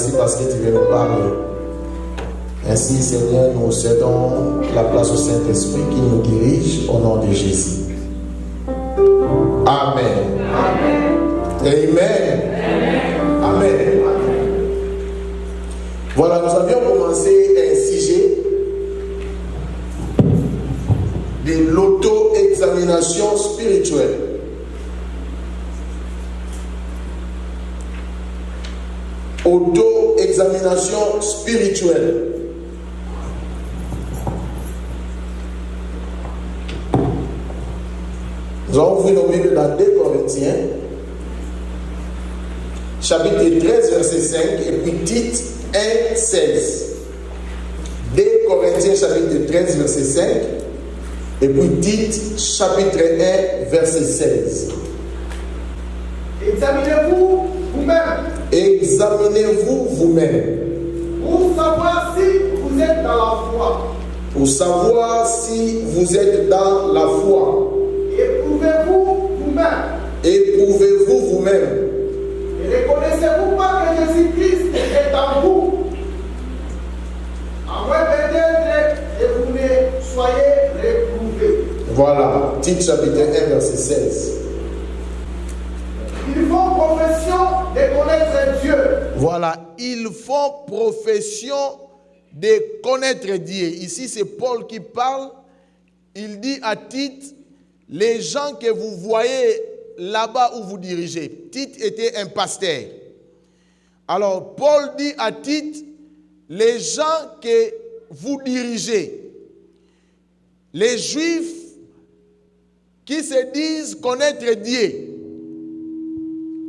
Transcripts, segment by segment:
merci parce que tu veux nous parler. Ainsi, Seigneur, nous cédons la place au Saint-Esprit qui nous dirige au nom de Jésus. Amen. Amen. Amen. Amen. Amen. Voilà, nous avions commencé un sujet de l'auto-examination spirituelle. Auto-examination spirituelle. Nous avons ouvert nos Bibles dans 2 Corinthiens, chapitre 13, verset 5, et puis Tite 1, 16. 2 Corinthiens, chapitre 13, verset 5, et puis Tite, chapitre 1, verset 16. Examinez-vous vous-même. Examinez-vous vous-même. Pour savoir si vous êtes dans la foi. Pour savoir si vous êtes dans la foi. Éprouvez-vous vous-même. Éprouvez-vous vous-même. Et reconnaissez-vous pas que Jésus-Christ est en vous. À moins peut-être que vous ne soyez réprouvés. Voilà, Tite chapitre 1, verset 16. Ils font profession de connaître Dieu. Voilà, ils font profession de connaître Dieu. Ici, c'est Paul qui parle. Il dit à Tite, les gens que vous voyez là-bas où vous dirigez. Tite était un pasteur. Alors, Paul dit à Tite, les gens que vous dirigez, les Juifs qui se disent connaître Dieu,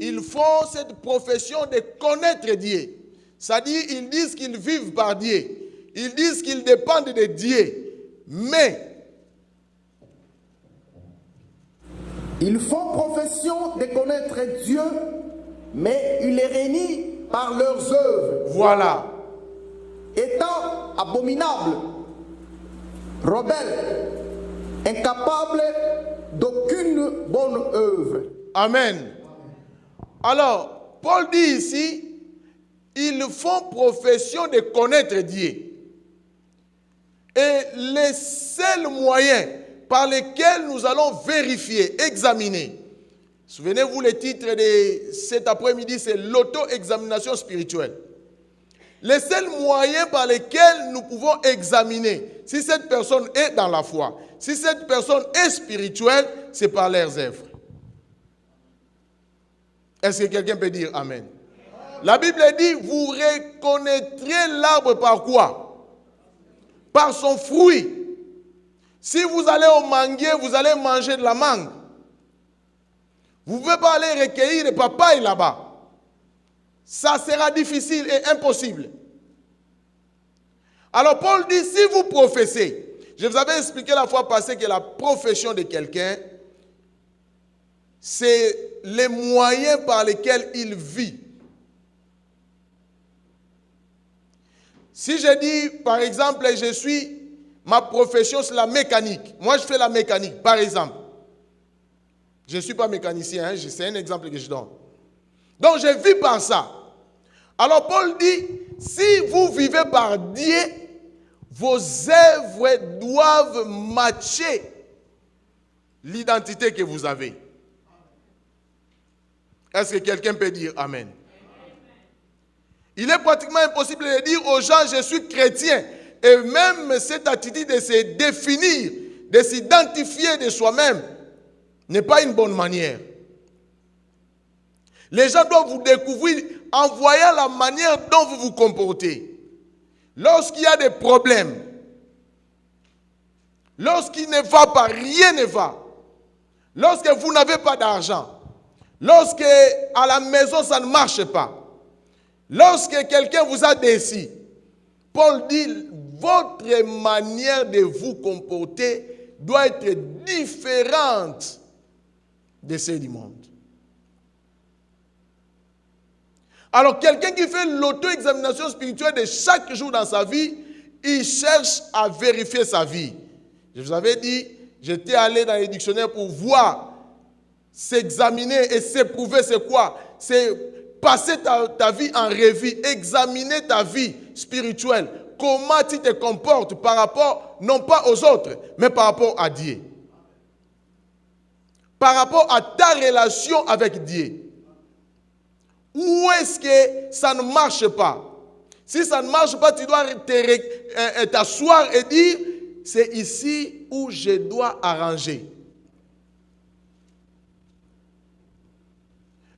ils font cette profession de connaître Dieu. C'est-à-dire, ils disent qu'ils vivent par Dieu. Ils disent qu'ils dépendent de Dieu. Mais ils font profession de connaître Dieu, mais ils les renient par leurs œuvres. Voilà. Étant abominables, rebelles, incapables d'aucune bonne œuvre. Amen. Alors, Paul dit ici, ils font profession de connaître Dieu. Et les seuls moyens par lesquels nous allons vérifier, examiner. Souvenez-vous, le titre de cet après-midi, c'est l'auto-examination spirituelle. Les seuls moyens par lesquels nous pouvons examiner si cette personne est dans la foi, si cette personne est spirituelle, c'est par leurs œuvres. Est-ce que quelqu'un peut dire Amen? La Bible dit, vous reconnaîtrez l'arbre par quoi? Par son fruit. Si vous allez au manguier, vous allez manger de la mangue. Vous ne pouvez pas aller recueillir des papayes là-bas. Ça sera difficile et impossible. Alors Paul dit, si vous professez, je vous avais expliqué la fois passée que la profession de quelqu'un, c'est les moyens par lesquels il vit. Si je dis, par exemple, ma profession c'est la mécanique. Moi je fais la mécanique, par exemple. Je ne suis pas mécanicien, c'est un exemple que je donne. Donc je vis par ça. Alors Paul dit, si vous vivez par Dieu, vos œuvres doivent matcher l'identité que vous avez. Est-ce que quelqu'un peut dire Amen? Il est pratiquement impossible de dire aux gens, je suis chrétien. Et même cette attitude de se définir, de s'identifier de soi-même, n'est pas une bonne manière. Les gens doivent vous découvrir en voyant la manière dont vous vous comportez. Lorsqu'il y a des problèmes, lorsqu'il ne va pas, rien ne va. Lorsque vous n'avez pas d'argent, lorsque à la maison ça ne marche pas, lorsque quelqu'un vous a déçu, Paul dit, votre manière de vous comporter doit être différente de celle du monde. Alors, quelqu'un qui fait l'auto-examination spirituelle de chaque jour dans sa vie, il cherche à vérifier sa vie. Je vous avais dit, j'étais allé dans les dictionnaires pour voir, s'examiner et s'éprouver, c'est quoi? C'est passer ta vie en revue, examiner ta vie spirituelle. Comment tu te comportes par rapport, non pas aux autres, mais par rapport à Dieu. Par rapport à ta relation avec Dieu. Où est-ce que ça ne marche pas? Si ça ne marche pas, tu dois t'asseoir et dire, c'est ici où je dois arranger.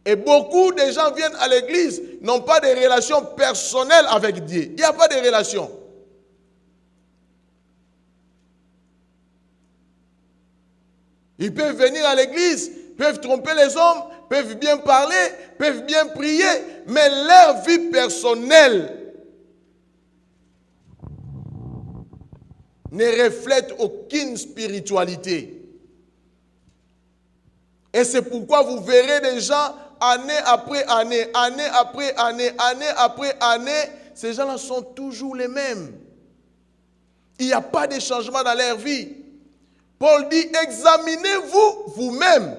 Et beaucoup de gens viennent à l'église, n'ont pas de relations personnelles avec Dieu. Il n'y a pas de relation. Ils peuvent venir à l'église, peuvent tromper les hommes, peuvent bien parler, peuvent bien prier, mais leur vie personnelle ne reflète aucune spiritualité. Et c'est pourquoi vous verrez des gens, année après année, année après année, année après année, ces gens-là sont toujours les mêmes. Il n'y a pas de changement dans leur vie. Paul dit, examinez-vous vous-même.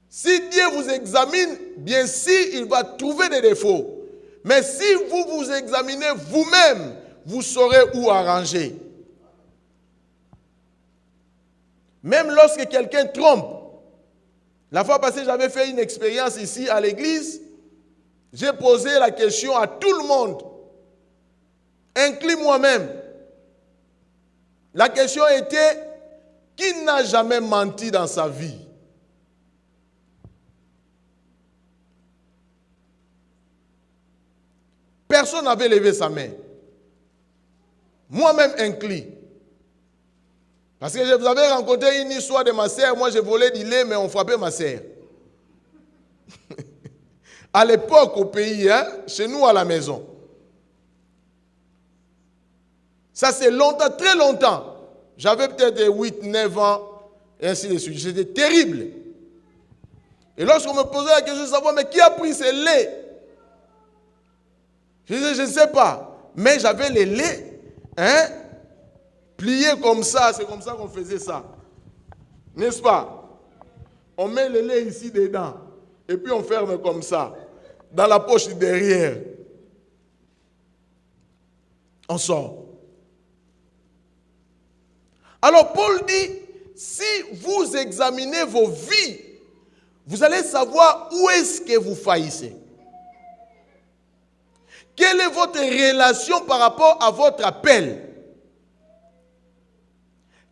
Si Dieu vous examine, bien sûr, il va trouver des défauts. Mais si vous vous examinez vous-même, vous saurez où arranger. Même lorsque quelqu'un trompe. La fois passée, j'avais fait une expérience ici à l'église. J'ai posé la question à tout le monde, inclus moi-même. La question était, qui n'a jamais menti dans sa vie? Personne n'avait levé sa main. Moi-même inclus. Parce que je vous avais rencontré une histoire de ma sœur. Moi, je volais du lait, mais on frappait ma sœur. À l'époque, au pays, hein, chez nous à la maison. Ça, c'est longtemps, très longtemps. J'avais peut-être 8, 9 ans, et ainsi de suite. C'était terrible. Et lorsqu'on me posait la question de savoir, mais qui a pris ce lait? Je disais, je ne sais pas. Mais j'avais les laits, hein, pliés comme ça. C'est comme ça qu'on faisait ça. N'est-ce pas? On met le lait ici dedans. Et puis on ferme comme ça. Dans la poche derrière. On sort. Alors Paul dit, si vous examinez vos vies, vous allez savoir où est-ce que vous faillissez. Quelle est votre relation par rapport à votre appel?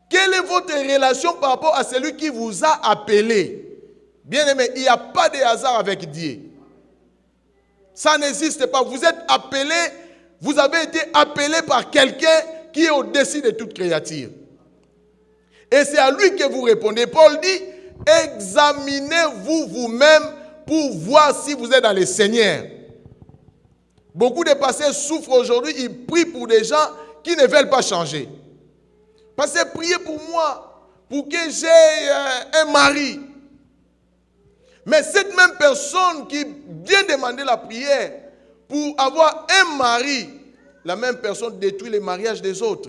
Quelle est votre relation par rapport à celui qui vous a appelé? Bien aimé, il n'y a pas de hasard avec Dieu. Ça n'existe pas. Vous êtes appelé, vous avez été appelé par quelqu'un qui est au-dessus de toute créature. Et c'est à lui que vous répondez. Paul dit, examinez-vous vous-même pour voir si vous êtes dans le Seigneur. Beaucoup de pasteurs souffrent aujourd'hui, ils prient pour des gens qui ne veulent pas changer. Pasteur, priez pour moi, pour que j'ai un mari. Mais cette même personne qui vient demander la prière pour avoir un mari, la même personne détruit les mariages des autres.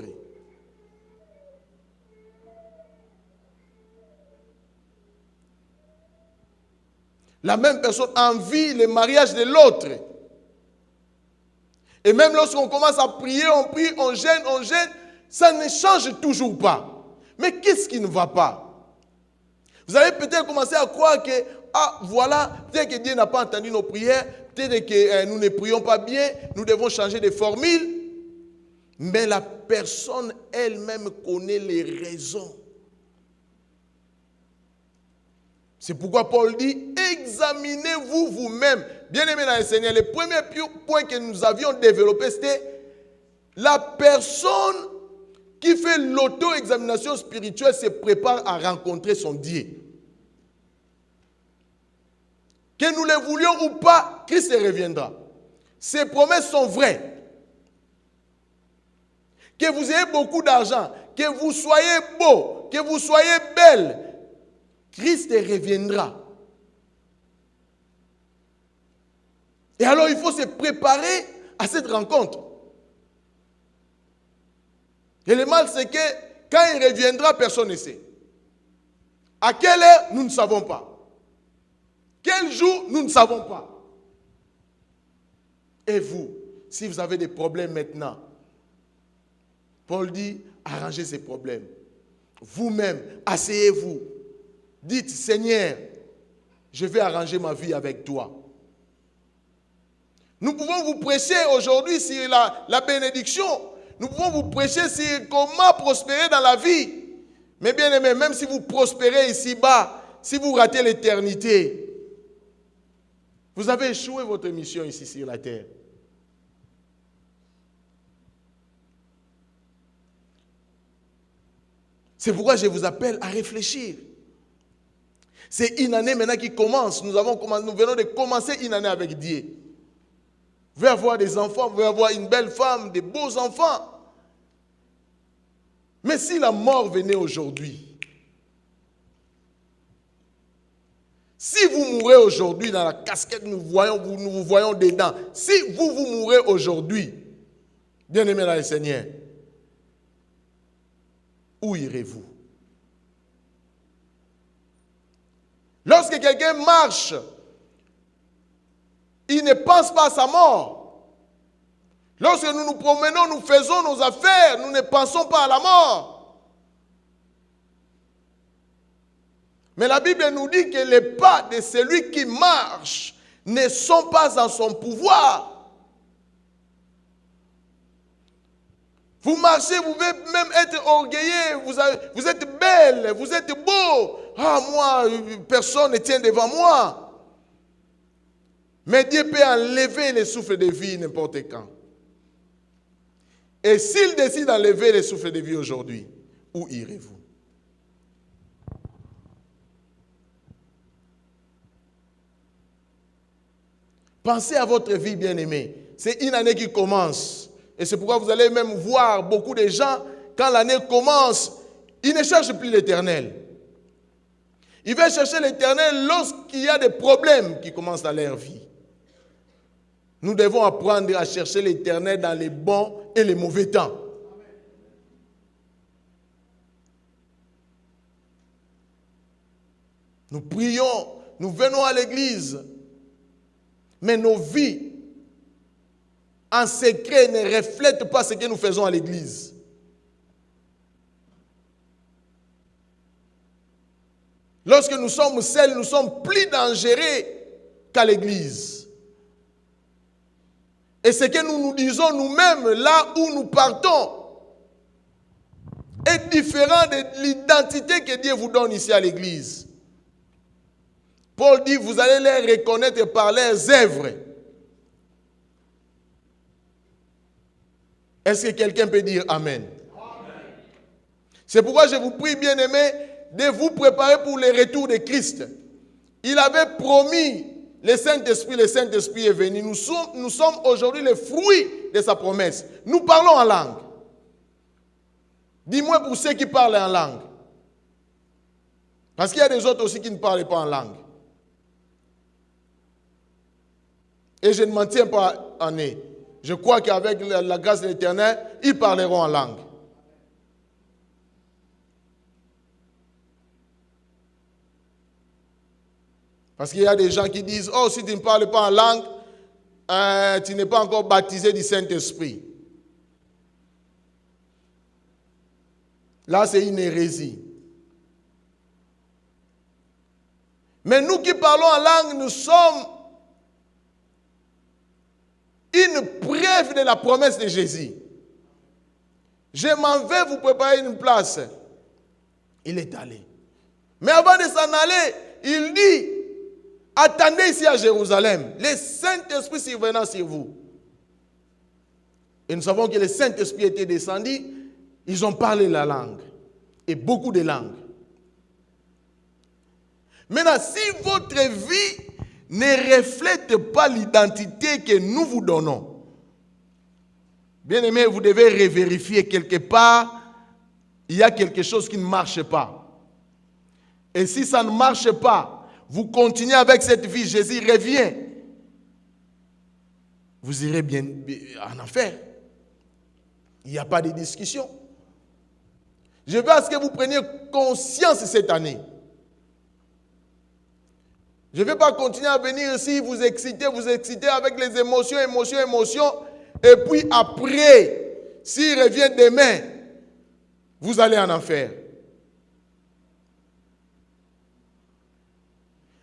La même personne envie le mariage de l'autre. Et même lorsqu'on commence à prier, on prie, on gêne, ça ne change toujours pas. Mais qu'est-ce qui ne va pas? Vous avez peut-être commencé à croire que, ah voilà, peut-être que Dieu n'a pas entendu nos prières, peut-être que nous ne prions pas bien, nous devons changer de formule. Mais la personne elle-même connaît les raisons. C'est pourquoi Paul dit, examinez-vous vous-même. Bien-aimés dans le Seigneur, le premier point que nous avions développé, c'était la personne qui fait l'auto-examination spirituelle se prépare à rencontrer son Dieu. Que nous le voulions ou pas, Christ reviendra. Ses promesses sont vraies. Que vous ayez beaucoup d'argent, que vous soyez beau, que vous soyez belle, Christ reviendra. Et alors il faut se préparer à cette rencontre. Et le mal, c'est que quand il reviendra, personne ne sait. À quelle heure, nous ne savons pas. Quel jour, nous ne savons pas. Et vous, si vous avez des problèmes maintenant, Paul dit, arrangez ces problèmes. Vous-même, asseyez-vous. Dites, Seigneur, je vais arranger ma vie avec toi. Nous pouvons vous prêcher aujourd'hui sur la bénédiction. Nous pouvons vous prêcher sur comment prospérer dans la vie. Mais bien aimé, même si vous prospérez ici-bas, si vous ratez l'éternité, vous avez échoué votre mission ici sur la terre. C'est pourquoi je vous appelle à réfléchir. C'est une année maintenant qui commence. Nous venons de commencer une année avec Dieu. Vous pouvez avoir des enfants, vous pouvez avoir une belle femme, des beaux enfants. Mais si la mort venait aujourd'hui, si vous mourrez aujourd'hui dans la casquette, nous vous voyons dedans. Si vous mourrez aujourd'hui, bien-aimés dans le Seigneur, où irez-vous? Lorsque quelqu'un marche, il ne pense pas à sa mort. Lorsque nous nous promenons, nous faisons nos affaires, nous ne pensons pas à la mort. Mais la Bible nous dit que les pas de celui qui marche ne sont pas en son pouvoir. Vous marchez, vous pouvez même être orgueilleux, vous êtes belle, vous êtes beau. Ah, moi, personne ne tient devant moi. Mais Dieu peut enlever le souffle de vie n'importe quand. Et s'il décide d'enlever le souffle de vie aujourd'hui, où irez-vous? Pensez à votre vie, bien-aimée. C'est une année qui commence. Et c'est pourquoi vous allez même voir beaucoup de gens, quand l'année commence, ils ne cherchent plus l'Éternel. Ils veulent chercher l'Éternel lorsqu'il y a des problèmes qui commencent dans leur vie. Nous devons apprendre à chercher l'Éternel dans les bons et les mauvais temps. Nous prions, nous venons à l'église, mais nos vies en secret ne reflètent pas ce que nous faisons à l'église. Lorsque nous sommes seuls, nous sommes plus dangereux qu'à l'église. Et ce que nous nous disons nous-mêmes, là où nous partons, est différent de l'identité que Dieu vous donne ici à l'église. Paul dit, vous allez les reconnaître par leurs œuvres. Est-ce que quelqu'un peut dire Amen? Amen. C'est pourquoi je vous prie, bien-aimés, de vous préparer pour le retour de Christ. Il avait promis le Saint-Esprit est venu. Nous sommes aujourd'hui les fruits de sa promesse. Nous parlons en langue. Dis-moi pour ceux qui parlent en langue. Parce qu'il y a des autres aussi qui ne parlent pas en langue. Et je ne m'en tiens pas en nez. Je crois qu'avec la grâce de l'Éternel, ils parleront en langue. Parce qu'il y a des gens qui disent, oh, si tu ne parles pas en langue, tu n'es pas encore baptisé du Saint-Esprit. Là, c'est une hérésie. Mais nous qui parlons en langue, nous sommes une preuve de la promesse de Jésus. Je m'en vais vous préparer une place. Il est allé. Mais avant de s'en aller, il dit, attendez ici à Jérusalem. Le Saint-Esprit survenant sur vous. Et nous savons que le Saint-Esprit était descendu. Ils ont parlé la langue. Et beaucoup de langues. Maintenant, si votre vie ne reflète pas l'identité que nous vous donnons, bien aimé, vous devez revérifier quelque part. Il y a quelque chose qui ne marche pas. Et si ça ne marche pas, vous continuez avec cette vie, Jésus revient. Vous irez bien en enfer. Il n'y a pas de discussion. Je veux à ce que vous preniez conscience cette année. Je ne vais pas continuer à venir ici, vous exciter avec les émotions. Et puis après, s'il revient demain, vous allez en enfer.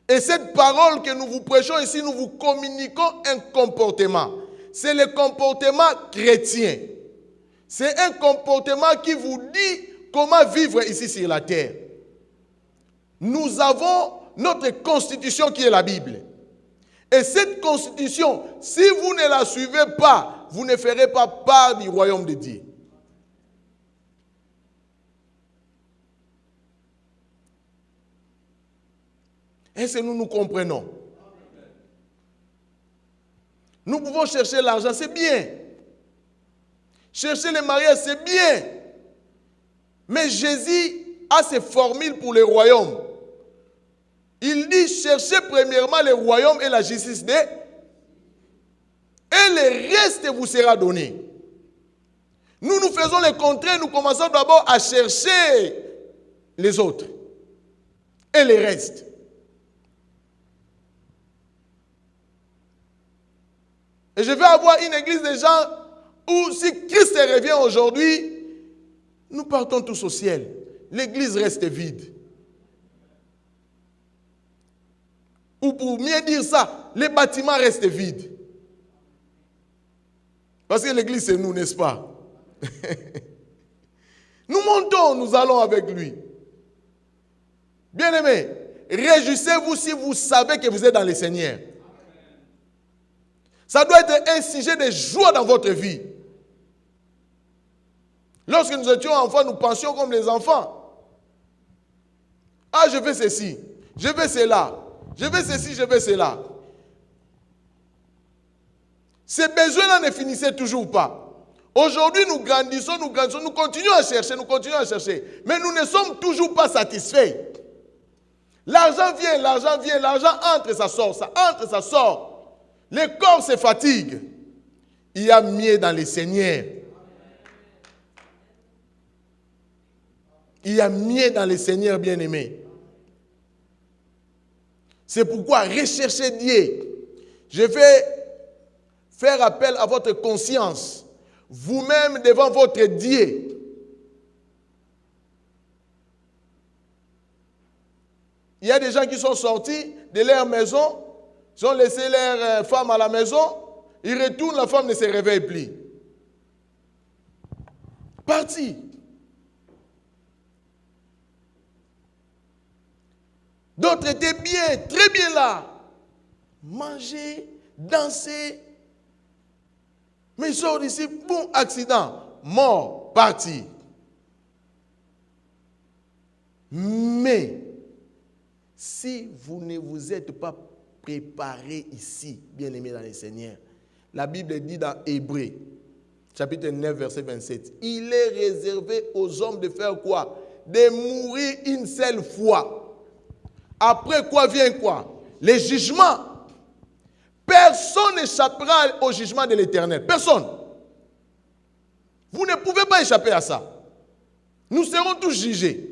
Et cette parole que nous vous prêchons ici, nous vous communiquons un comportement. C'est le comportement chrétien. C'est un comportement qui vous dit comment vivre ici sur la terre. Nous avons notre constitution qui est la Bible. Et cette constitution, si vous ne la suivez pas, vous ne ferez pas part du royaume de Dieu. Est-ce que nous comprenons? Nous pouvons chercher l'argent, c'est bien. Chercher le mariage, c'est bien. Mais Jésus a ses formules pour le royaume. Il dit, cherchez premièrement le royaume et la justice de... Et le reste vous sera donné. Nous faisons le contraire, nous commençons d'abord à chercher les autres. Et le reste. Et je vais avoir une église de gens où si Christ revient aujourd'hui, nous partons tous au ciel. L'église reste vide. Ou pour mieux dire ça, les bâtiments restent vides. Parce que l'église c'est nous, n'est-ce pas? Nous montons, nous allons avec lui. Bien-aimés, réjouissez-vous si vous savez que vous êtes dans le Seigneur. Ça doit être un sujet de joie dans votre vie. Lorsque nous étions enfants, nous pensions comme les enfants. Ah, je veux ceci, je veux cela, je veux ceci, je veux cela. Ces besoins-là ne finissaient toujours pas. Aujourd'hui, nous grandissons, nous continuons à chercher, mais nous ne sommes toujours pas satisfaits. L'argent vient, l'argent entre, ça sort, ça entre, ça sort. Le corps se fatigue. Il y a mieux dans le Seigneur. Il y a mieux dans le Seigneur, bien-aimé. C'est pourquoi recherchez Dieu. Je vais faire appel à votre conscience. Vous-même devant votre Dieu. Il y a des gens qui sont sortis de leur maison. Ils ont laissé leur femme à la maison, ils retournent, la femme ne se réveille plus. Parti. D'autres étaient bien, très bien là. Manger, danser. Mais ils sortent d'ici, bon accident, mort, parti. Mais, si vous ne vous êtes pas préparé ici, bien-aimés dans le Seigneur. La Bible dit dans Hébreux, chapitre 9, verset 27, il est réservé aux hommes de faire quoi? De mourir une seule fois. Après quoi vient quoi? Le jugement. Personne n'échappera au jugement de l'Éternel. Personne. Vous ne pouvez pas échapper à ça. Nous serons tous jugés.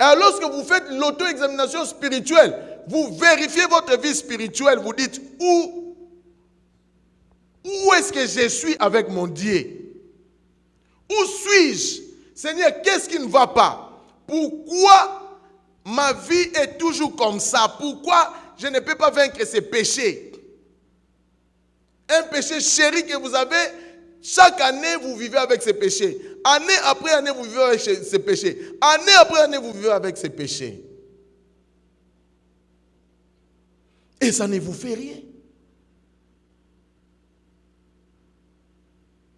Alors lorsque vous faites l'auto-examination spirituelle, vous vérifiez votre vie spirituelle, vous dites où est-ce que je suis avec mon Dieu? Où suis-je? Seigneur, qu'est-ce qui ne va pas? Pourquoi ma vie est toujours comme ça? Pourquoi je ne peux pas vaincre ces péchés? Un péché chéri que vous avez, chaque année vous vivez avec ces péchés. Année après année, vous vivez avec ces péchés. Année après année, vous vivez avec ces péchés. Et ça ne vous fait rien.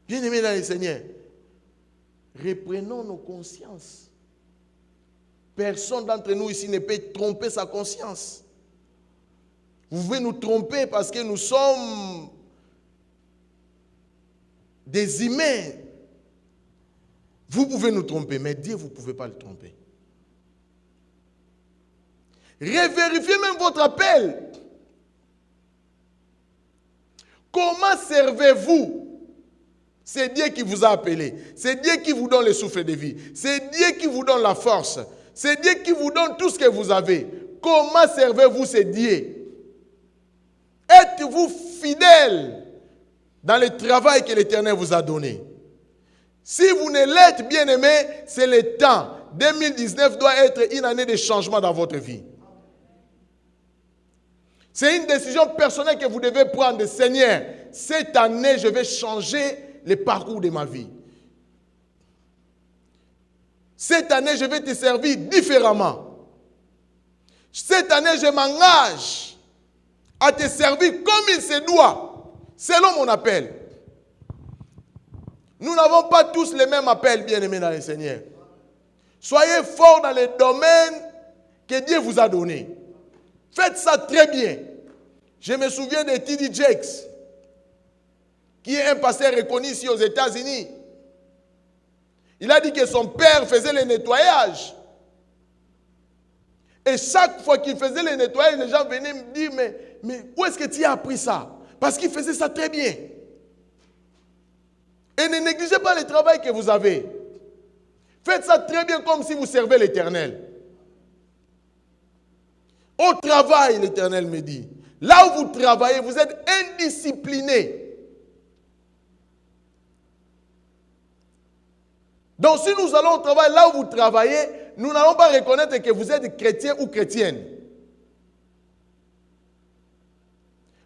Bien-aimés dans le Seigneur, reprenons nos consciences. Personne d'entre nous ici ne peut tromper sa conscience. Vous pouvez nous tromper parce que nous sommes des humains. Vous pouvez nous tromper, mais Dieu, vous ne pouvez pas le tromper. Revérifiez même votre appel. Comment servez-vous? C'est Dieu qui vous a appelé. C'est Dieu qui vous donne le souffle de vie. C'est Dieu qui vous donne la force. C'est Dieu qui vous donne tout ce que vous avez. Comment servez-vous ce Dieu? Êtes-vous fidèle dans le travail que l'Éternel vous a donné? Si vous ne l'êtes, bien aimé, c'est le temps. 2019 doit être une année de changement dans votre vie. C'est une décision personnelle que vous devez prendre. Seigneur, cette année, je vais changer le parcours de ma vie. Cette année, je vais te servir différemment. Cette année, je m'engage à te servir comme il se doit, selon mon appel. Nous n'avons pas tous le même appel, bien-aimés dans le Seigneur. Soyez forts dans les domaines que Dieu vous a donnés. Faites ça très bien. Je me souviens de T.D. Jakes, qui est un pasteur reconnu ici aux États-Unis. Il a dit que son père faisait le nettoyage. Et chaque fois qu'il faisait le nettoyage, les gens venaient me dire, mais où est-ce que tu as appris ça? Parce qu'il faisait ça très bien. Et ne négligez pas le travail que vous avez. Faites ça très bien comme si vous servez l'Éternel. Au travail, l'Éternel me dit, là où vous travaillez, vous êtes indiscipliné. Donc si nous allons au travail, là où vous travaillez, nous n'allons pas reconnaître que vous êtes chrétien ou chrétienne.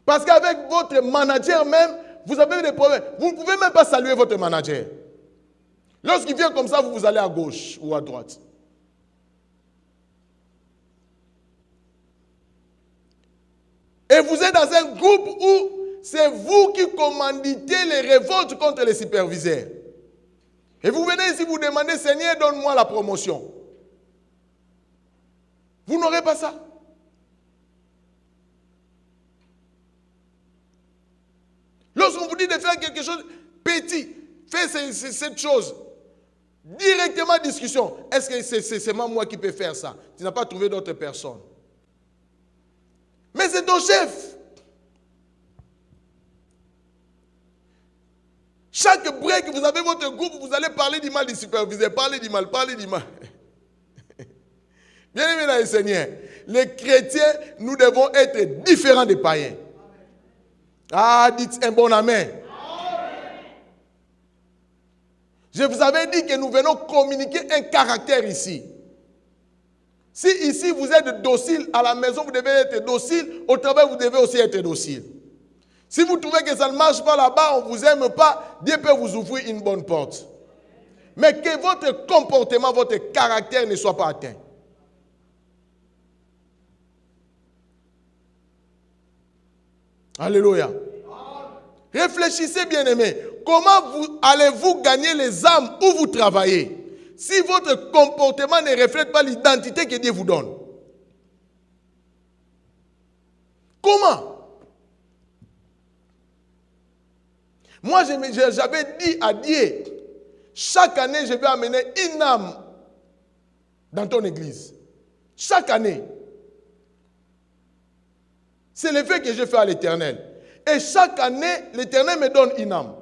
Parce qu'avec votre manager même, vous avez des problèmes. Vous ne pouvez même pas saluer votre manager. Lorsqu'il vient comme ça, vous allez à gauche ou à droite. Et vous êtes dans un groupe où c'est vous qui commanditez les révoltes contre les superviseurs. Et vous venez ici, vous demandez, Seigneur, donne-moi la promotion. Vous n'aurez pas ça. Lorsqu'on vous dit de faire quelque chose petit, fais cette chose. Directement discussion. Est-ce que c'est seulement moi qui peux faire ça? Tu n'as pas trouvé d'autres personnes. Mais c'est ton chef. Chaque break, vous avez votre groupe, vous allez parler du mal du superviseur. Parlez du mal, parlez du mal. Bien aimé dans le Seigneur, les chrétiens, nous devons être différents des païens. Ah, dites un bon amen. Je vous avais dit que nous venons communiquer un caractère ici. Si ici vous êtes docile, à la maison vous devez être docile, au travail vous devez aussi être docile. Si vous trouvez que ça ne marche pas là-bas, on ne vous aime pas, Dieu peut vous ouvrir une bonne porte. Mais que votre comportement, votre caractère ne soit pas atteint. Alléluia. Réfléchissez, bien-aimés. Comment allez-vous gagner les âmes où vous travaillez si votre comportement ne reflète pas l'identité que Dieu vous donne? Comment? Moi, j'avais dit à Dieu, chaque année, je vais amener une âme dans ton église. Chaque année. C'est le fait que je fais à l'Éternel. Et chaque année, l'Éternel me donne une âme.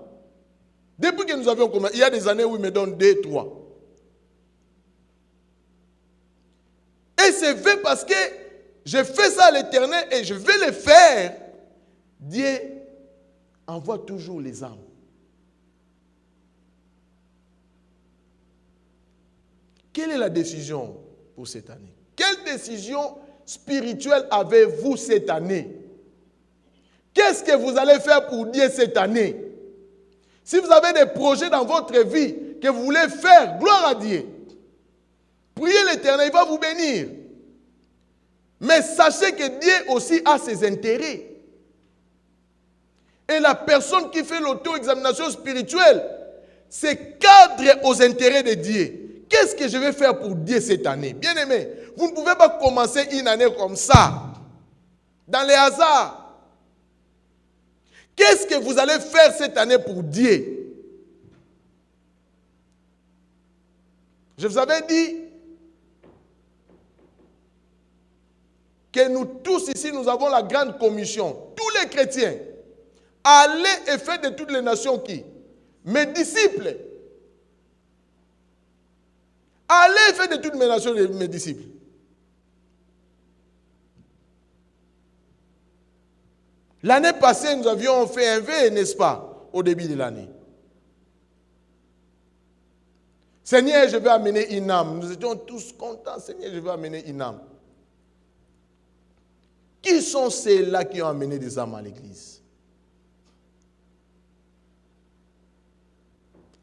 Depuis que nous avions commencé, il y a des années où il me donne 2, 3. Et c'est vrai parce que je fais ça à l'Éternel et je vais le faire. Dieu envoie toujours les âmes. Quelle est la décision pour cette année? Quelle décision spirituelle avez-vous cette année? Qu'est-ce que vous allez faire pour Dieu cette année? Si vous avez des projets dans votre vie que vous voulez faire, gloire à Dieu. Priez l'Éternel, il va vous bénir. Mais sachez que Dieu aussi a ses intérêts. Et la personne qui fait l'auto-examination spirituelle, c'est cadre aux intérêts de Dieu. Qu'est-ce que je vais faire pour Dieu cette année? Bien aimé, vous ne pouvez pas commencer une année comme ça, dans les hasards. Qu'est-ce que vous allez faire cette année pour Dieu? Je vous avais dit que nous tous ici, nous avons la grande commission. Tous les chrétiens, allez et faites de toutes les nations qui? mes disciples. Allez faire de toutes mes nations mes disciples. L'année passée, nous avions fait un vœu, n'est-ce pas, au début de l'année. Seigneur, je vais amener une âme. Nous étions tous contents. Seigneur, je vais amener une âme. Qui sont ceux-là qui ont amené des âmes à l'église?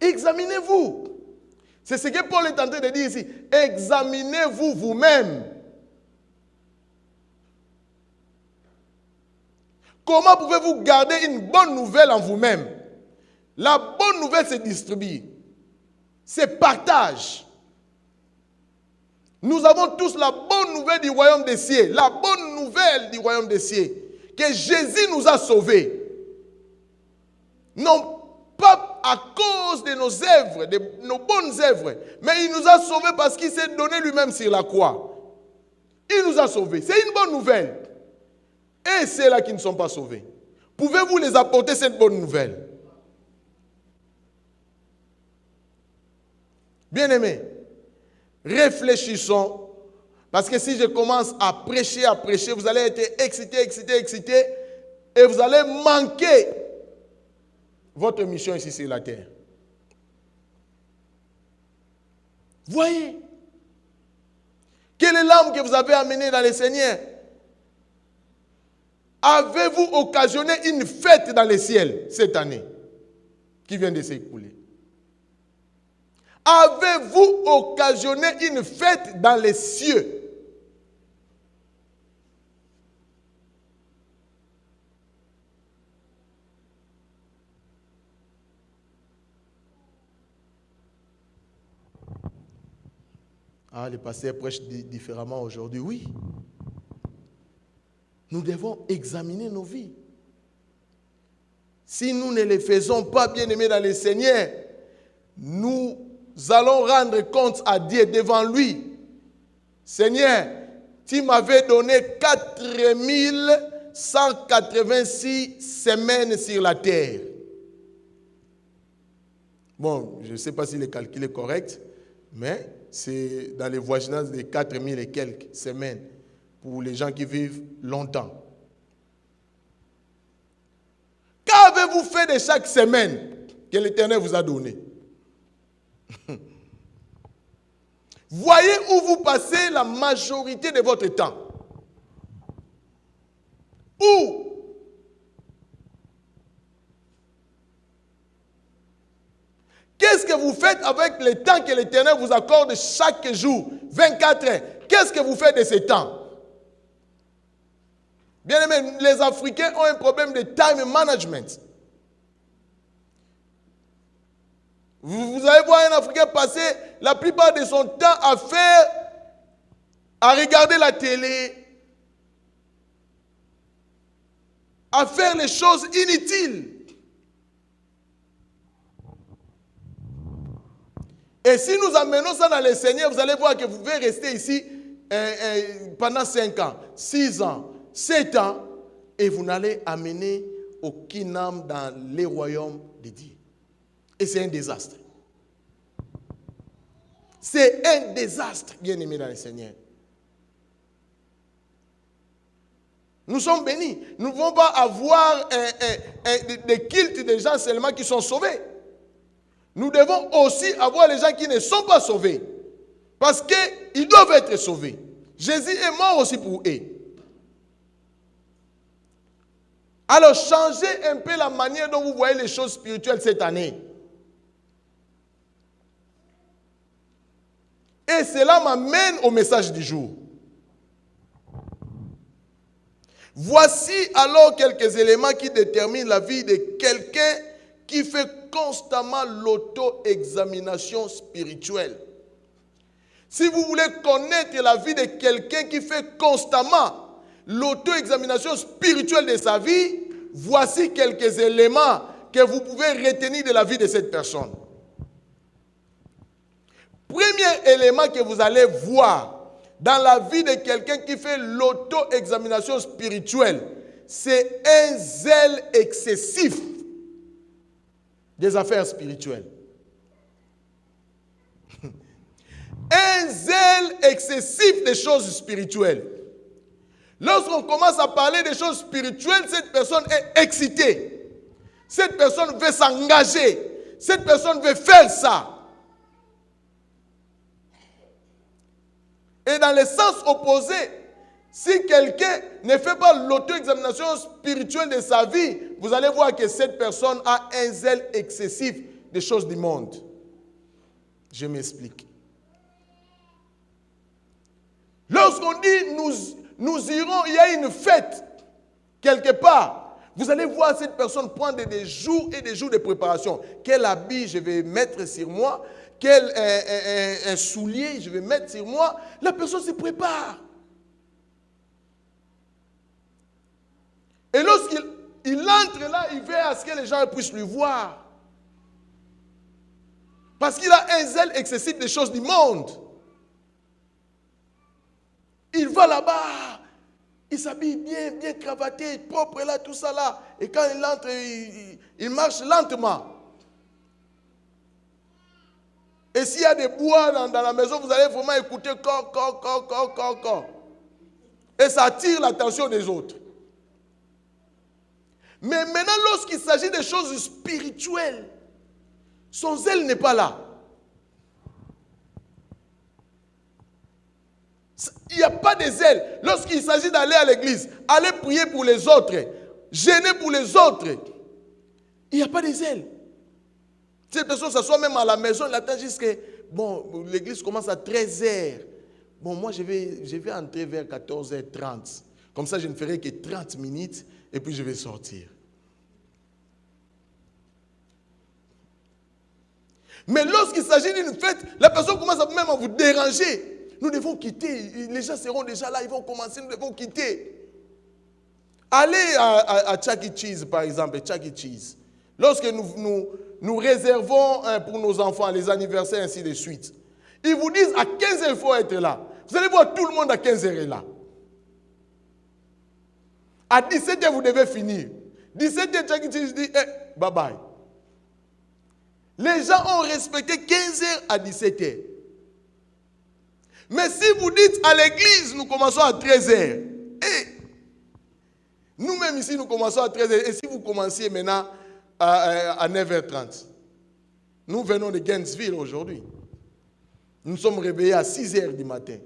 Examinez-vous. C'est ce que Paul est en train de dire ici. Examinez-vous vous-même. Comment pouvez-vous garder une bonne nouvelle en vous-même? La bonne nouvelle se distribue. C'est partage. Nous avons tous la bonne nouvelle du royaume des cieux. La bonne nouvelle du royaume des cieux. Que Jésus nous a sauvés. Non pas à cause de nos œuvres, de nos bonnes œuvres. Mais il nous a sauvés parce qu'il s'est donné lui-même sur la croix. Il nous a sauvés. C'est une bonne nouvelle. Et ceux-là qui ne sont pas sauvés. Pouvez-vous les apporter cette bonne nouvelle? Bien-aimés, réfléchissons, parce que si je commence à prêcher, vous allez être excité, et vous allez manquer votre mission ici sur la terre. Voyez, quelle est l'âme que vous avez amenée dans le Seigneur? Avez-vous occasionné une fête dans le ciel cette année qui vient de s'écouler? Avez-vous occasionné une fête dans les cieux? Ah, le pasteur prêche différemment aujourd'hui, oui. Nous devons examiner nos vies. Si nous ne les faisons pas, bien-aimés dans le Seigneur, nous allons rendre compte à Dieu devant lui. Seigneur, tu m'avais donné 4186 semaines sur la terre. Bon, je ne sais pas si le calcul est correct, mais c'est dans les voisinages de 4000 et quelques semaines pour les gens qui vivent longtemps. Qu'avez-vous fait de chaque semaine que l'Éternel vous a donné? Voyez où vous passez la majorité de votre temps. Où? Qu'est-ce que vous faites avec le temps que l'Éternel vous accorde chaque jour, 24 heures? Qu'est-ce que vous faites de ce temps? Bien aimé, les Africains ont un problème de time management. Vous allez voir un Africain passer la plupart de son temps à regarder la télé, à faire les choses inutiles. Et si nous amenons ça dans le Seigneur, vous allez voir que vous pouvez rester ici pendant 5 ans, 6 ans, 7 ans, et vous n'allez amener aucune âme dans les royaumes de Dieu. Et c'est un désastre. C'est un désastre, bien-aimé dans le Seigneur. Nous sommes bénis. Nous ne pouvons pas avoir des cultes de gens seulement qui sont sauvés. Nous devons aussi avoir les gens qui ne sont pas sauvés. Parce qu'ils doivent être sauvés. Jésus est mort aussi pour eux. Alors changez un peu la manière dont vous voyez les choses spirituelles cette année. Et cela m'amène au message du jour. Voici alors quelques éléments qui déterminent la vie de quelqu'un qui fait constamment l'auto-examination spirituelle. Si vous voulez connaître la vie de quelqu'un qui fait constamment l'auto-examination spirituelle de sa vie, voici quelques éléments que vous pouvez retenir de la vie de cette personne. Premier élément que vous allez voir dans la vie de quelqu'un qui fait l'auto-examination spirituelle, c'est un zèle excessif des affaires spirituelles. Un zèle excessif des choses spirituelles. Lorsqu'on commence à parler des choses spirituelles, cette personne est excitée. Cette personne veut s'engager. Cette personne veut faire ça. Et dans le sens opposé, si quelqu'un ne fait pas l'auto-examination spirituelle de sa vie, vous allez voir que cette personne a un zèle excessif des choses du monde. Je m'explique. Lorsqu'on dit nous irons, il y a une fête quelque part, vous allez voir cette personne prendre des jours et des jours de préparation. Quel habit je vais mettre sur moi, quel un soulier je vais mettre sur moi. La personne se prépare. Et lorsqu'il entre là, il veut à ce que les gens puissent lui voir. Parce qu'il a un zèle excessif des choses du monde. Il va là-bas, il s'habille bien, bien cravaté, propre là, tout ça là. Et quand il entre, il marche lentement. Et s'il y a des bois dans la maison, vous allez vraiment écouter corps. Et ça attire l'attention des autres. Mais maintenant, lorsqu'il s'agit des choses spirituelles, son zèle n'est pas là. Il n'y a pas de zèle. Lorsqu'il s'agit d'aller à l'église, aller prier pour les autres, gêner pour les autres, il n'y a pas de zèle. Cette personne s'assoit même à la maison, il attend jusqu'à... Bon, l'église commence à 13h. Bon, moi, je vais entrer vers 14h30. Comme ça, je ne ferai que 30 minutes et puis je vais sortir. Mais lorsqu'il s'agit d'une fête, la personne commence même à vous déranger. Nous devons quitter. Les gens seront déjà là, ils vont commencer, nous devons quitter. Allez à Chuck E. Cheese, par exemple, Chuck E. Cheese. Lorsque nous réservons pour nos enfants les anniversaires, ainsi de suite, ils vous disent à 15h, il faut être là. Vous allez voir, tout le monde à 15h est là. À 17h, vous devez finir. 17h, Chuck E. Cheese dit, bye bye. Les gens ont respecté 15h à 17h. Mais si vous dites à l'église, nous commençons à 13h. Et nous-mêmes ici, nous commençons à 13h. Et si vous commenciez maintenant à 9h30. Nous venons de Gainesville aujourd'hui. Nous sommes réveillés à 6h du matin.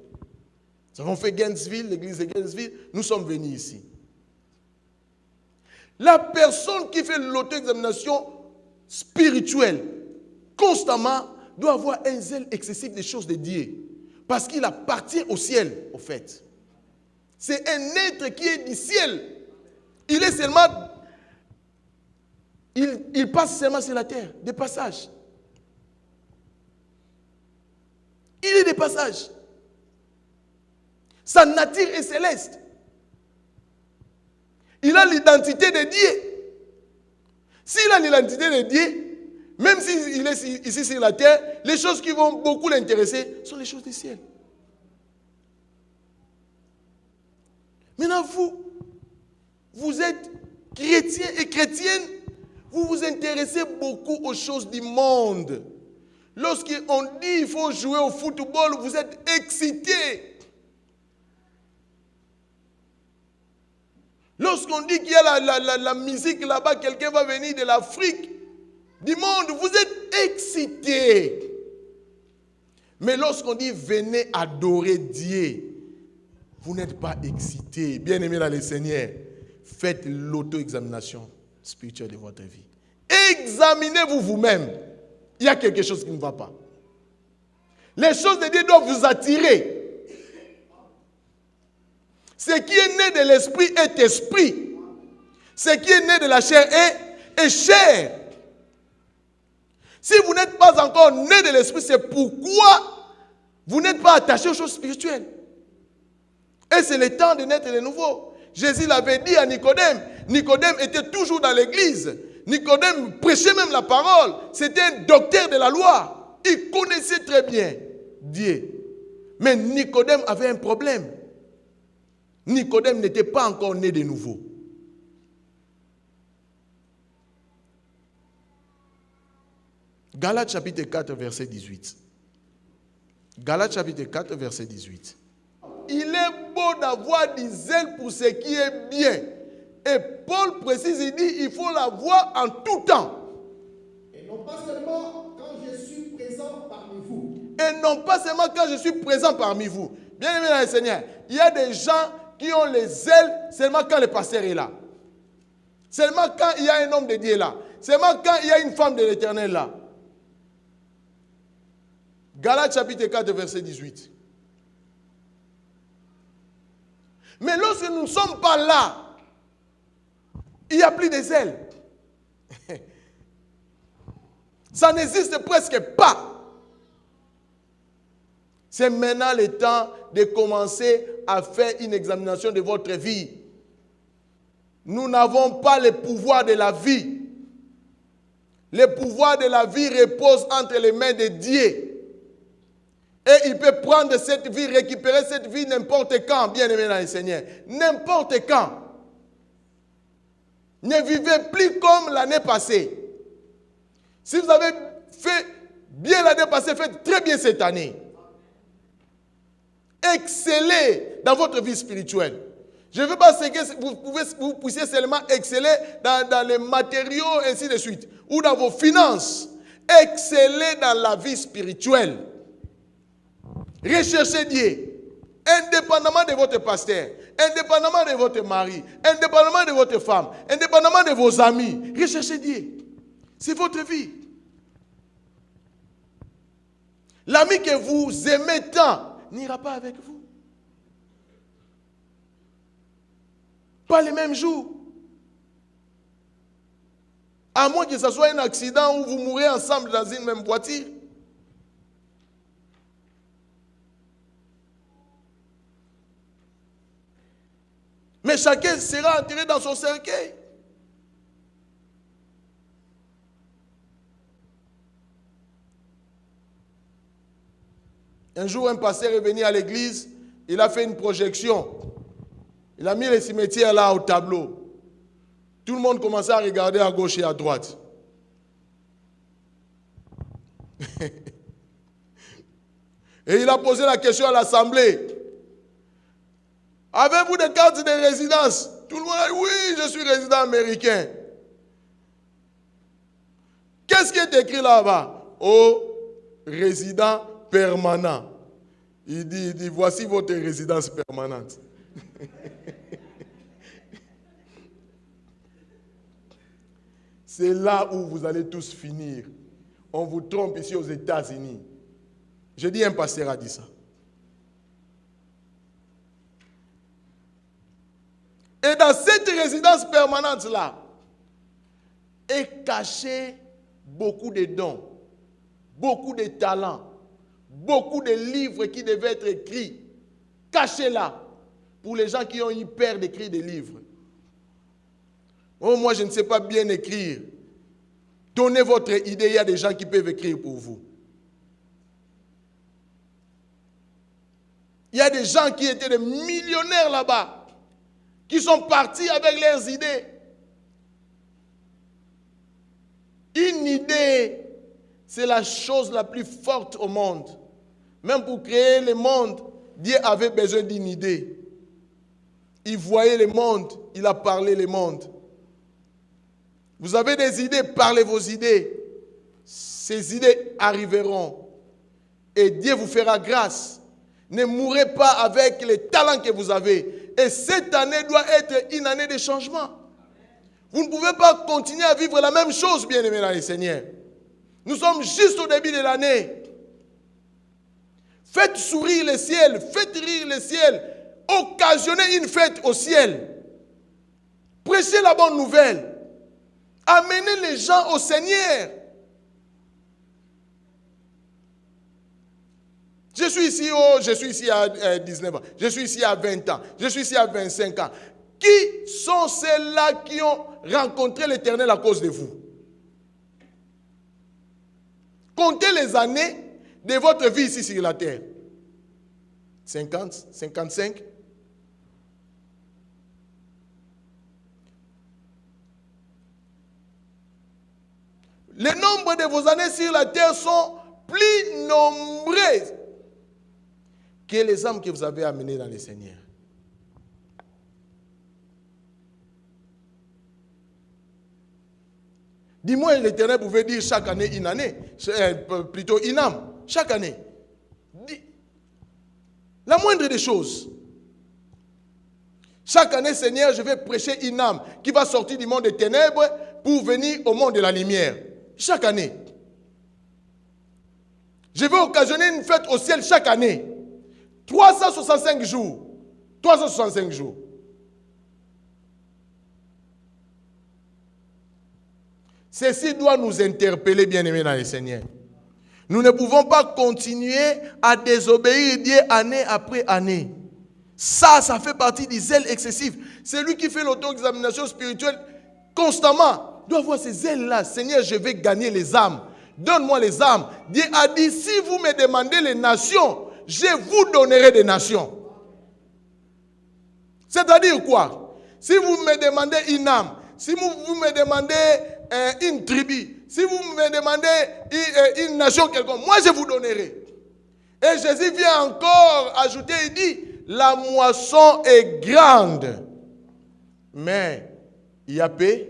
Nous avons fait Gainesville, l'église de Gainesville. Nous sommes venus ici. La personne qui fait l'auto-examination spirituelle, constamment, doit avoir un zèle excessif des choses de Dieu. Parce qu'il appartient au ciel, au fait. C'est un être qui est du ciel. Il est seulement... Il passe seulement sur la terre, des passages. Il est des passages. Sa nature est céleste. Il a l'identité de Dieu. S'il a l'identité de Dieu, même s'il est ici sur la terre, les choses qui vont beaucoup l'intéresser sont les choses du ciel. Maintenant, vous êtes chrétien et chrétienne, vous vous intéressez beaucoup aux choses du monde. Lorsqu'on dit qu'il faut jouer au football, vous êtes excité. Lorsqu'on dit qu'il y a la musique là-bas, quelqu'un va venir de l'Afrique, du monde, vous êtes excité. Mais lorsqu'on dit venez adorer Dieu, vous n'êtes pas excité. Bien-aimés dans le Seigneur, faites l'auto-examination spirituelle de votre vie. Examinez-vous vous-même. Il y a quelque chose qui ne va pas. Les choses de Dieu doivent vous attirer. Ce qui est né de l'esprit est esprit. Ce qui est né de la chair est chair. Si vous n'êtes pas encore né de l'esprit, c'est pourquoi vous n'êtes pas attaché aux choses spirituelles. Et c'est le temps de naître de nouveau. Jésus l'avait dit à Nicodème. Nicodème était toujours dans l'église. Nicodème prêchait même la parole. C'était un docteur de la loi. Il connaissait très bien Dieu. Mais Nicodème avait un problème. Nicodème n'était pas encore né de nouveau. Galates chapitre 4, verset 18. Galates chapitre 4, verset 18. Il est beau d'avoir du zèle pour ce qui est bien. Et Paul précise, il dit, il faut l'avoir en tout temps. Et non pas seulement quand je suis présent parmi vous. Et non pas seulement quand je suis présent parmi vous. Bien aimé dans le Seigneur, il y a des gens qui ont les ailes seulement quand le pasteur est là. Seulement quand il y a un homme de Dieu là. Seulement quand il y a une femme de l'Éternel là. Galates chapitre 4, verset 18. Mais lorsque nous ne sommes pas là, il n'y a plus des ailes. Ça n'existe presque pas. C'est maintenant le temps de commencer à faire une examination de votre vie. Nous n'avons pas le pouvoir de la vie. Le pouvoir de la vie repose entre les mains de Dieu. Et il peut prendre cette vie, récupérer cette vie n'importe quand, bien aimé dans le Seigneur. N'importe quand. Ne vivez plus comme l'année passée. Si vous avez fait bien l'année passée, faites très bien cette année. Excellez dans votre vie spirituelle. Je ne veux pas que vous puissiez seulement exceller dans les matériaux, ainsi de suite, ou dans vos finances. Excellez dans la vie spirituelle. Recherchez Dieu, indépendamment de votre pasteur, indépendamment de votre mari, indépendamment de votre femme, indépendamment de vos amis. Recherchez Dieu. C'est votre vie. L'ami que vous aimez tant n'ira pas avec vous. Pas les mêmes jours. À moins que ce soit un accident où vous mourrez ensemble dans une même voiture. Mais chacun sera enterré dans son cercueil. Un jour, un pasteur est venu à l'église, il a fait une projection. Il a mis les cimetières là au tableau. Tout le monde commençait à regarder à gauche et à droite. Et il a posé la question à l'assemblée. Avez-vous des cartes de résidence? Tout le monde a dit oui, je suis résident américain. Qu'est-ce qui est écrit là-bas? Oh, résident permanent. Il dit, voici votre résidence permanente. C'est là où vous allez tous finir. On vous trompe ici aux États-Unis. Je dis, un pasteur a dit ça. Et dans cette résidence permanente-là, est caché beaucoup de dons, beaucoup de talents, beaucoup de livres qui devaient être écrits, cachés là, pour les gens qui ont eu peur d'écrire des livres. Oh, moi je ne sais pas bien écrire. Donnez votre idée, il y a des gens qui peuvent écrire pour vous. Il y a des gens qui étaient des millionnaires là-bas, qui sont partis avec leurs idées. Une idée, c'est la chose la plus forte au monde. Même pour créer le monde, Dieu avait besoin d'une idée. Il voyait le monde, il a parlé le monde. Vous avez des idées, parlez vos idées. Ces idées arriveront. Et Dieu vous fera grâce. Ne mourrez pas avec les talents que vous avez. Et cette année doit être une année de changement. Vous ne pouvez pas continuer à vivre la même chose, bien-aimés dans le Seigneur. Nous sommes juste au début de l'année. Faites sourire le ciel, faites rire le ciel. Occasionnez une fête au ciel. Prêchez la bonne nouvelle. Amenez les gens au Seigneur. Je suis ici à 19 ans, je suis ici à 20 ans, je suis ici à 25 ans. Qui sont ceux-là qui ont rencontré l'Éternel à cause de vous? Comptez les années de votre vie ici sur la terre. 50, 55. Le nombre de vos années sur la terre sont plus nombreuses que les âmes que vous avez amenées dans le Seigneur. Dis-moi, l'Éternel pouvait dire chaque année une année, plutôt une âme, chaque année. La moindre des choses. Chaque année, Seigneur, je vais prêcher une âme qui va sortir du monde des ténèbres pour venir au monde de la lumière. Chaque année. Je vais occasionner une fête au ciel chaque année. 365 jours. 365 jours. Ceci doit nous interpeller, bien-aimés dans le Seigneur. Nous ne pouvons pas continuer à désobéir Dieu année après année. Ça fait partie du zèle excessif. C'est lui qui fait l'auto-examination spirituelle constamment. Doit avoir ces zèles-là. Seigneur, je vais gagner les âmes. Donne-moi les âmes. Dieu a dit, si vous me demandez les nations, je vous donnerai des nations. C'est-à-dire quoi? Si vous me demandez une âme, si vous me demandez une tribu, si vous me demandez une nation quelconque, moi je vous donnerai. Et Jésus vient encore ajouter, il dit, la moisson est grande, mais il y a paix.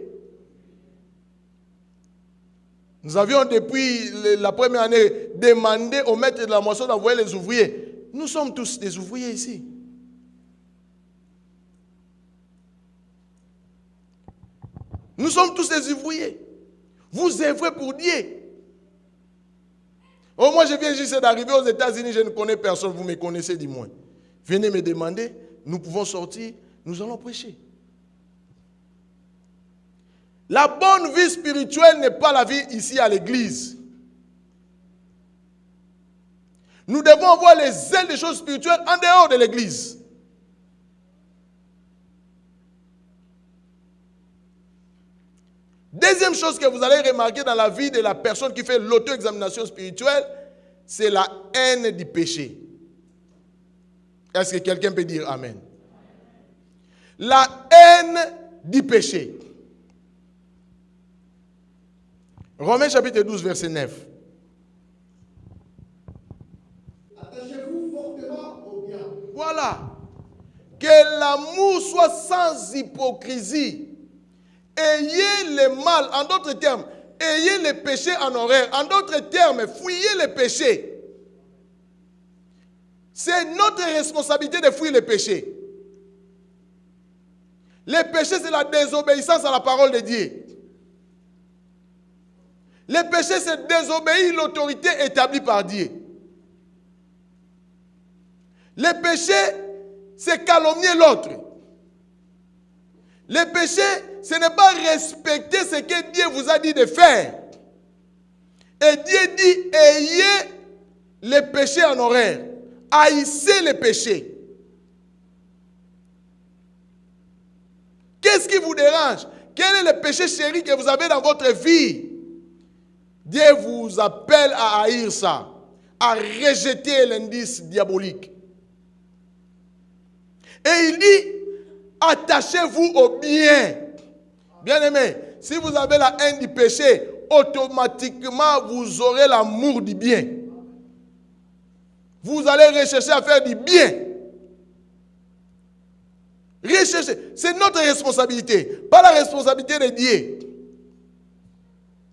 Nous avions depuis la première année demandé au maître de la moisson d'envoyer les ouvriers. Nous sommes tous des ouvriers ici. Nous sommes tous des ouvriers. Vous œuvrez pour Dieu. Oh, moi je viens juste d'arriver aux États-Unis, je ne connais personne, vous me connaissez du moins. Venez me demander, nous pouvons sortir, nous allons prêcher. La bonne vie spirituelle n'est pas la vie ici à l'église. Nous devons avoir les ailes des choses spirituelles en dehors de l'église. Deuxième chose que vous allez remarquer dans la vie de la personne qui fait l'auto-examination spirituelle, c'est la haine du péché. Est-ce que quelqu'un peut dire Amen? La haine du péché. Romains chapitre 12, verset 9. Attachez-vous fortement au bien. Voilà. Que l'amour soit sans hypocrisie. Ayez le mal, en d'autres termes, ayez le péché en horreur. En d'autres termes, fuyez le péché. C'est notre responsabilité de fuir le péché. Le péché, c'est la désobéissance à la parole de Dieu. Le péché, c'est désobéir l'autorité établie par Dieu. Le péché, c'est calomnier l'autre. Le péché, ce n'est pas respecter ce que Dieu vous a dit de faire. Et Dieu dit, ayez le péché en horreur. Haïssez le péché. Qu'est-ce qui vous dérange? Quel est le péché chéri que vous avez dans votre vie? Dieu vous appelle à haïr ça, à rejeter l'indice diabolique. Et il dit, attachez-vous au bien. Bien-aimé, si vous avez la haine du péché, automatiquement vous aurez l'amour du bien. Vous allez rechercher à faire du bien. Rechercher, c'est notre responsabilité, pas la responsabilité de Dieu.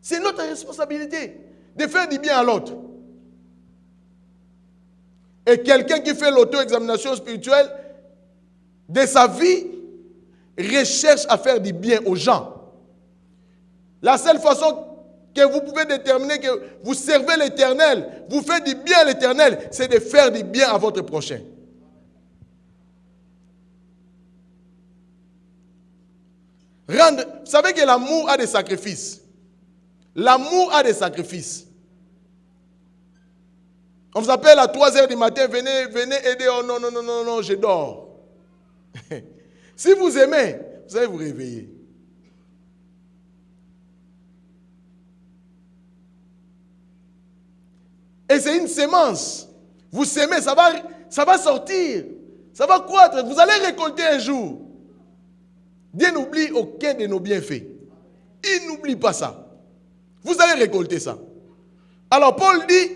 C'est notre responsabilité de faire du bien à l'autre. Et quelqu'un qui fait l'auto-examination spirituelle de sa vie recherche à faire du bien aux gens. La seule façon que vous pouvez déterminer que vous servez l'Éternel, vous faites du bien à l'Éternel, c'est de faire du bien à votre prochain. Vous savez que l'amour a des sacrifices. L'amour a des sacrifices. On vous appelle à 3h du matin, venez aider. Oh non, je dors. Si vous aimez, vous allez vous réveiller. Et c'est une sémence. Vous semez, ça va sortir. Ça va croître. Vous allez récolter un jour. Dieu n'oublie aucun de nos bienfaits. Il n'oublie pas ça. Vous allez récolter ça. Alors Paul dit,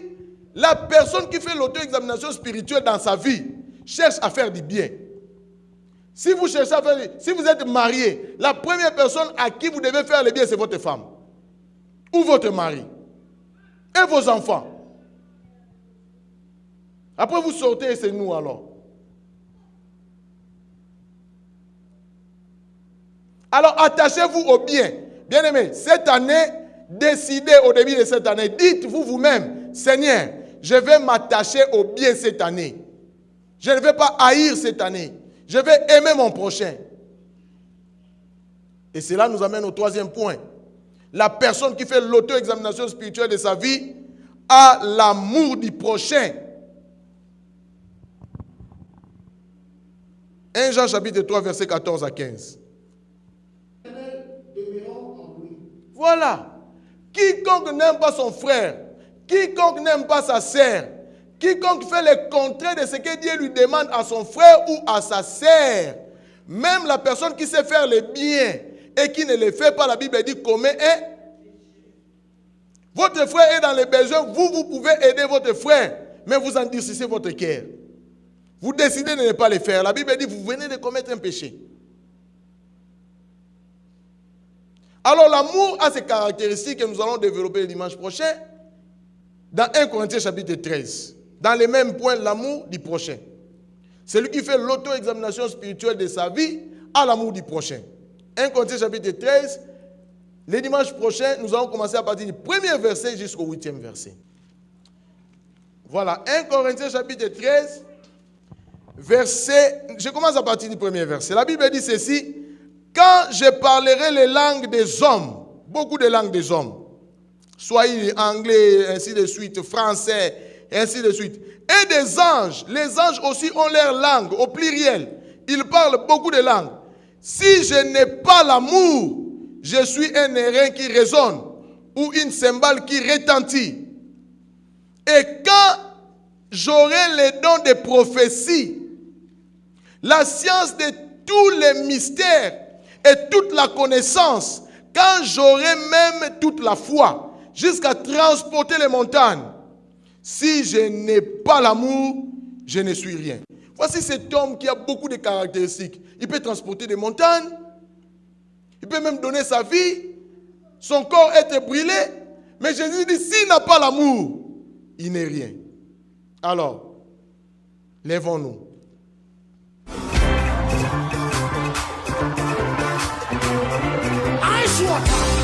la personne qui fait l'auto-examination spirituelle dans sa vie cherche à faire du bien. Si vous cherchez à faire, si vous êtes marié, la première personne à qui vous devez faire le bien, c'est votre femme. Ou votre mari. Et vos enfants. Après vous sortez et c'est nous alors. Alors attachez-vous au bien. Bien-aimés, cette année, décidez au début de cette année, dites-vous vous-même, Seigneur, je vais m'attacher au bien cette année. Je ne vais pas haïr cette année. Je vais aimer mon prochain. Et cela nous amène au troisième point. La personne qui fait l'auto-examination spirituelle de sa vie a l'amour du prochain. 1 Jean chapitre 3, verset 14 à 15. Voilà. Quiconque n'aime pas son frère, quiconque n'aime pas sa sœur, quiconque fait le contraire de ce que Dieu lui demande à son frère ou à sa sœur, même la personne qui sait faire le bien et qui ne le fait pas, la Bible dit commet est. Votre frère est dans les besoins, vous pouvez aider votre frère, mais vous endurcissez votre cœur. Vous décidez de ne pas le faire. La Bible dit, vous venez de commettre un péché. Alors l'amour a ses caractéristiques que nous allons développer le dimanche prochain dans 1 Corinthiens chapitre 13. Dans les mêmes points, l'amour du prochain. Celui qui fait l'auto-examination spirituelle de sa vie a l'amour du prochain. 1 Corinthiens chapitre 13, le dimanche prochain, nous allons commencer à partir du premier verset jusqu'au 8e verset. Voilà, 1 Corinthiens chapitre 13, verset, je commence à partir du premier verset. La Bible dit ceci, quand je parlerai les langues des hommes, beaucoup de langues des hommes, soit anglais, ainsi de suite, français, ainsi de suite, et des anges, les anges aussi ont leur langue, au pluriel, ils parlent beaucoup de langues. Si je n'ai pas l'amour, je suis un airain qui résonne, ou une cymbale qui retentit. Et quand j'aurai les dons de prophétie, la science de tous les mystères et toute la connaissance, quand j'aurai même toute la foi, jusqu'à transporter les montagnes, si je n'ai pas l'amour, je ne suis rien. Voici cet homme qui a beaucoup de caractéristiques. Il peut transporter des montagnes, il peut même donner sa vie, son corps être brûlé, mais Jésus dit, s'il n'a pas l'amour, il n'est rien. Alors, lèvons-nous. Ice water.